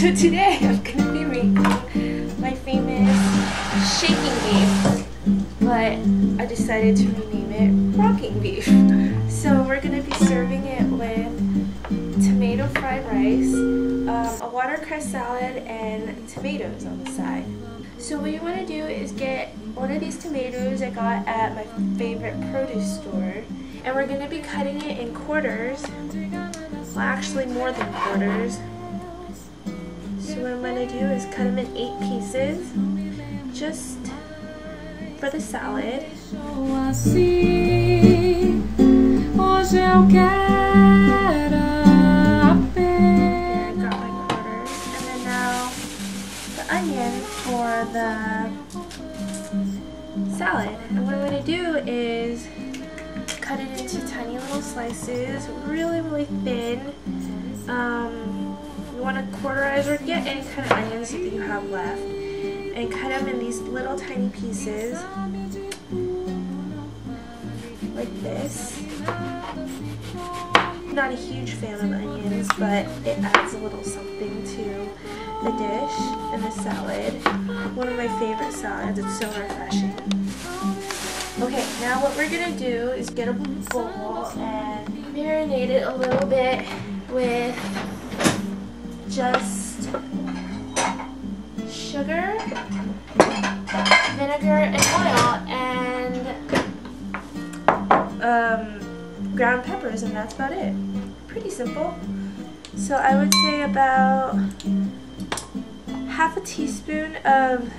So today I'm going to be making my famous shaking beef, but I decided to rename it rocking beef. So we're going to be serving it with tomato fried rice, a watercress salad, and tomatoes on the side. So what you want to do is get one of these tomatoes I got at my favorite produce store, and we're going to be cutting it in quarters, well actually more than quarters. So what I'm going to do is cut them in 8 pieces, just for the salad. Here, I got my quarters, and then now the onion for the salad. And what I'm going to do is cut it into tiny little slices, really thin. You want to cauterize or get any kind of onions that you have left, and cut them in these little tiny pieces like this. Not a huge fan of onions, but it adds a little something to the dish and the salad. One of my favorite salads, it's so refreshing. Okay, now what we're going to do is get a bowl and marinate it a little bit with just sugar, vinegar, and oil, and ground peppers, and that's about it. Pretty simple. So I would say about half a teaspoon of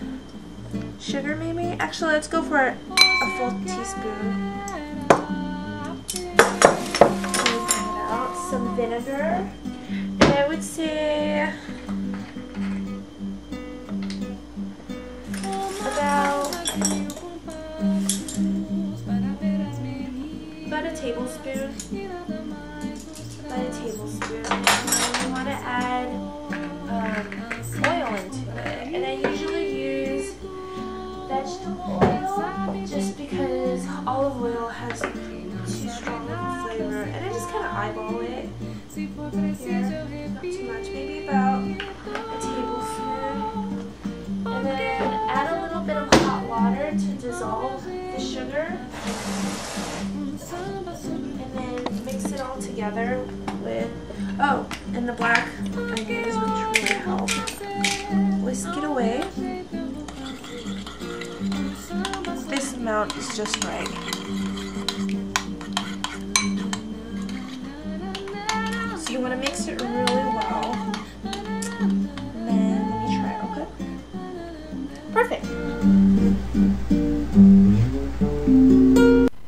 sugar maybe. Actually, let's go for a full teaspoon. Out some vinegar, and I would say about a tablespoon. And you want to add oil into it, and I usually use vegetable oil just because olive oil has too strong of a flavor, and I just kind of eyeball it. Here, not too much, maybe about a tablespoon, and then add a little bit of hot water to dissolve the sugar, and then mix it all together with, oh, and the black onions, which really help. Whisk it away. This amount is just right. So you want to mix it really well. And then let me try, okay? Perfect.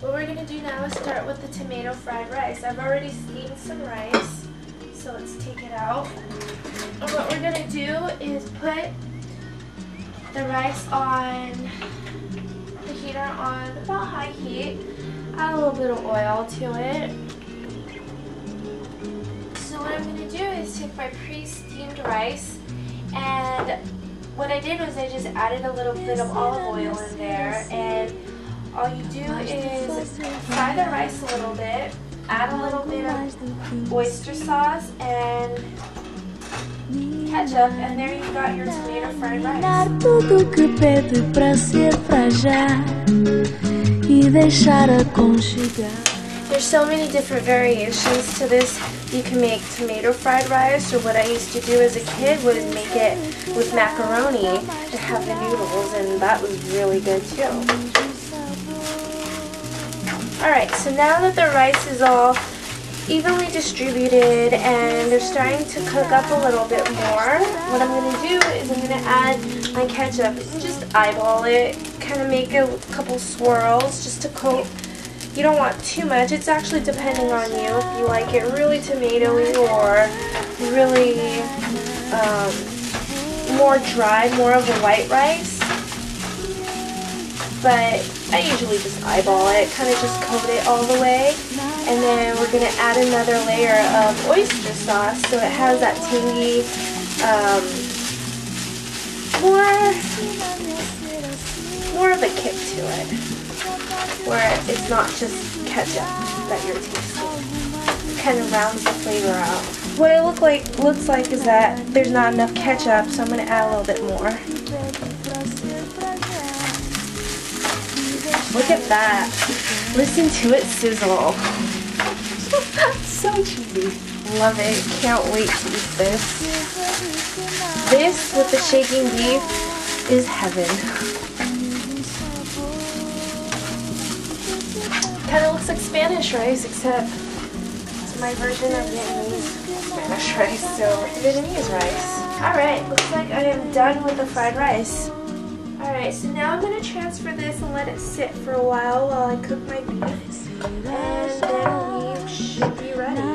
What we're going to do now is start with the tomato fried rice. I've already steamed some rice, so let's take it out. And what we're going to do is put the rice on the heater on about high heat. Add a little bit of oil to it. So what I'm going to do is take my pre-steamed rice, and what I did was I just added a little bit of olive oil in there, and all you do is fry the rice a little bit, add a little bit of oyster sauce and ketchup, and there you got your tomato fried rice. There's so many different variations to this. You can make tomato fried rice, or what I used to do as a kid was make it with macaroni and have the noodles, and that was really good too. Alright, so now that the rice is all evenly distributed and they're starting to cook up a little bit more, what I'm going to do is I'm going to add my ketchup. Just eyeball it, kind of make a couple swirls just to coat. You don't want too much. It's actually depending on you if you like it really tomatoey or really more dry, more of a white rice. But I usually just eyeball it, kind of just coat it all the way. And then we're going to add another layer of oyster sauce so it has that tangy, more of a kick to it, where it's not just ketchup that you're tasting. It kind of rounds the flavor out. what it looks like is that there's not enough ketchup, so I'm going to add a little bit more. Look at that. Listen to it sizzle. So cheesy. Love it. Can't wait to eat this. This with the shaking beef is heaven. Kind of looks like Spanish rice, except it's my version of Vietnamese Spanish rice, so Vietnamese rice. Alright, looks like I am done with the fried rice. Alright, so now I'm going to transfer this and let it sit for a while I cook my beef. And then we should be ready.